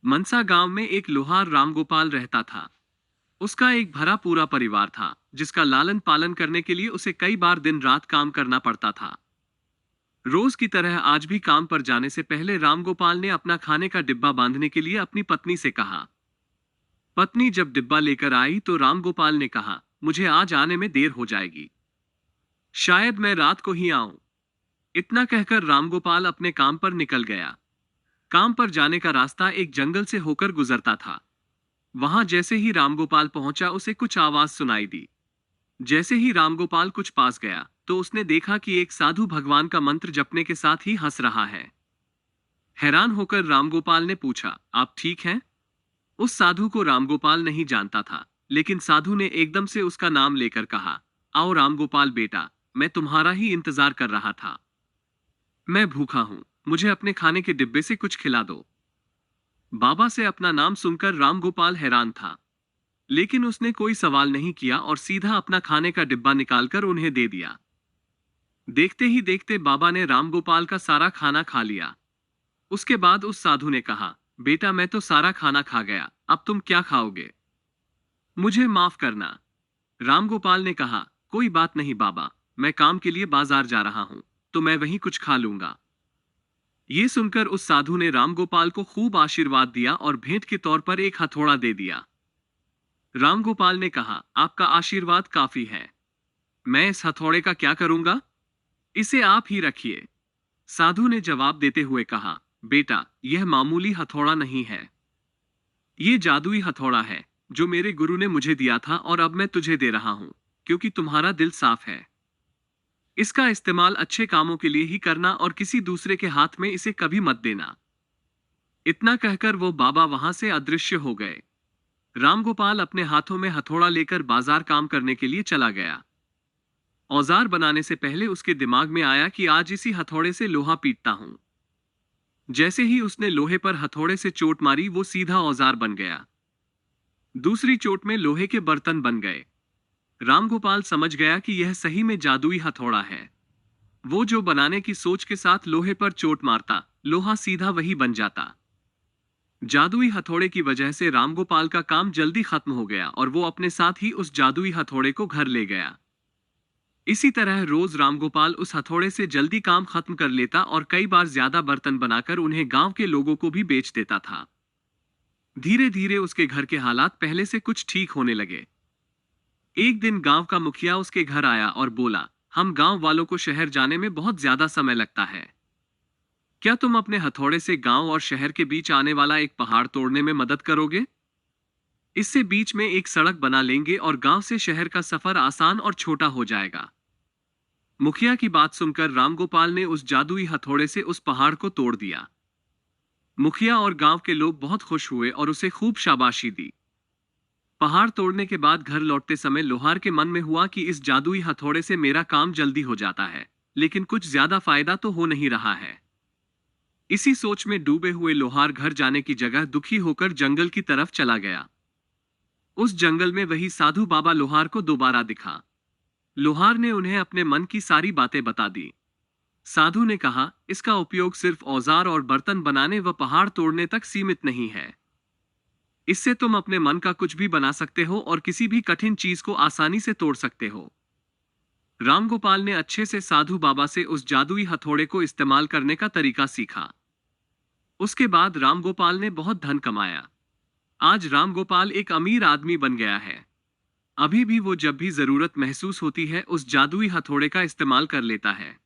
मनसा गांव में एक लोहार रामगोपाल रहता था। उसका एक भरा पूरा परिवार था, जिसका लालन पालन करने के लिए उसे कई बार दिन रात काम करना पड़ता था। रोज की तरह आज भी काम पर जाने से पहले रामगोपाल ने अपना खाने का डिब्बा बांधने के लिए अपनी पत्नी से कहा। पत्नी जब डिब्बा लेकर आई तो रामगोपाल ने कहा, मुझे आज आने में देर हो जाएगी, शायद मैं रात को ही आऊं। इतना कहकर रामगोपाल अपने काम पर निकल गया। काम पर जाने का रास्ता एक जंगल से होकर गुजरता था। वहां जैसे ही रामगोपाल पहुंचा उसे कुछ आवाज सुनाई दी। जैसे ही रामगोपाल कुछ पास गया तो उसने देखा कि एक साधु भगवान का मंत्र जपने के साथ ही हंस रहा है। हैरान होकर रामगोपाल ने पूछा, आप ठीक हैं? उस साधु को रामगोपाल नहीं जानता था, लेकिन साधु ने एकदम से उसका नाम लेकर कहा, आओ रामगोपाल बेटा, मैं तुम्हारा ही इंतजार कर रहा था। मैं भूखा हूं, मुझे अपने खाने के डिब्बे से कुछ खिला दो। बाबा से अपना नाम सुनकर रामगोपाल हैरान था, लेकिन उसने कोई सवाल नहीं किया और सीधा अपना खाने का डिब्बा निकालकर उन्हें दे दिया। देखते ही देखते बाबा ने रामगोपाल का सारा खाना खा लिया। उसके बाद उस साधु ने कहा, बेटा मैं तो सारा खाना खा गया, अब तुम क्या खाओगे? मुझे माफ करना। रामगोपाल ने कहा, कोई बात नहीं बाबा, मैं काम के लिए बाजार जा रहा हूं, तो मैं वहीं कुछ खा लूंगा। ये सुनकर उस साधु ने रामगोपाल को खूब आशीर्वाद दिया और भेंट के तौर पर एक हथौड़ा दे दिया। रामगोपाल ने कहा, आपका आशीर्वाद काफी है, मैं इस हथौड़े का क्या करूंगा? इसे आप ही रखिए। साधु ने जवाब देते हुए कहा, बेटा यह मामूली हथौड़ा नहीं है, ये जादुई हथौड़ा है जो मेरे गुरु ने मुझे दिया था और अब मैं तुझे दे रहा हूं, क्योंकि तुम्हारा दिल साफ है। इसका इस्तेमाल अच्छे कामों के लिए ही करना और किसी दूसरे के हाथ में इसे कभी मत देना। इतना कहकर वो बाबा वहां से अदृश्य हो गए। रामगोपाल अपने हाथों में हथौड़ा लेकर बाजार काम करने के लिए चला गया। औजार बनाने से पहले उसके दिमाग में आया कि आज इसी हथौड़े से लोहा पीटता हूं। जैसे ही उसने लोहे पर हथौड़े से चोट मारी वो सीधा औजार बन गया। दूसरी चोट में लोहे के बर्तन बन गए। रामगोपाल समझ गया कि यह सही में जादुई हथौड़ा है। वो जो बनाने की सोच के साथ लोहे पर चोट मारता, लोहा सीधा वही बन जाता। जादुई हथौड़े की वजह से रामगोपाल का काम जल्दी खत्म हो गया और वो अपने साथ ही उस जादुई हथौड़े को घर ले गया। इसी तरह रोज रामगोपाल उस हथौड़े से जल्दी काम खत्म कर लेता और कई बार ज्यादा बर्तन बनाकर उन्हें गांव के लोगों को भी बेच देता था। धीरे धीरे उसके घर के हालात पहले से कुछ ठीक होने लगे। एक दिन गांव का मुखिया उसके घर आया और बोला, हम गांव वालों को शहर जाने में बहुत ज्यादा समय लगता है, क्या तुम अपने हथौड़े से गांव और शहर के बीच आने वाला एक पहाड़ तोड़ने में मदद करोगे? इससे बीच में एक सड़क बना लेंगे और गांव से शहर का सफर आसान और छोटा हो जाएगा। मुखिया की बात सुनकर रामगोपाल ने उस जादुई हथौड़े से उस पहाड़ को तोड़ दिया। मुखिया और गांव के लोग बहुत खुश हुए और उसे खूब शाबाशी दी। पहाड़ तोड़ने के बाद घर लौटते समय लोहार के मन में हुआ कि इस जादुई हथौड़े से मेरा काम जल्दी हो जाता है, लेकिन कुछ ज्यादा फायदा तो हो नहीं रहा है। इसी सोच में डूबे हुए लोहार घर जाने की जगह दुखी होकर जंगल की तरफ चला गया। उस जंगल में वही साधु बाबा लोहार को दोबारा दिखा। लोहार ने उन्हें अपने मन की सारी बातें बता दी। साधु ने कहा, इसका उपयोग सिर्फ औजार और बर्तन बनाने व पहाड़ तोड़ने तक सीमित नहीं है। इससे तुम अपने मन का कुछ भी बना सकते हो और किसी भी कठिन चीज को आसानी से तोड़ सकते हो। रामगोपाल ने अच्छे से साधु बाबा से उस जादुई हथौड़े को इस्तेमाल करने का तरीका सीखा। उसके बाद रामगोपाल ने बहुत धन कमाया। आज रामगोपाल एक अमीर आदमी बन गया है। अभी भी वो जब भी जरूरत महसूस होती है उस जादुई हथौड़े का इस्तेमाल कर लेता है।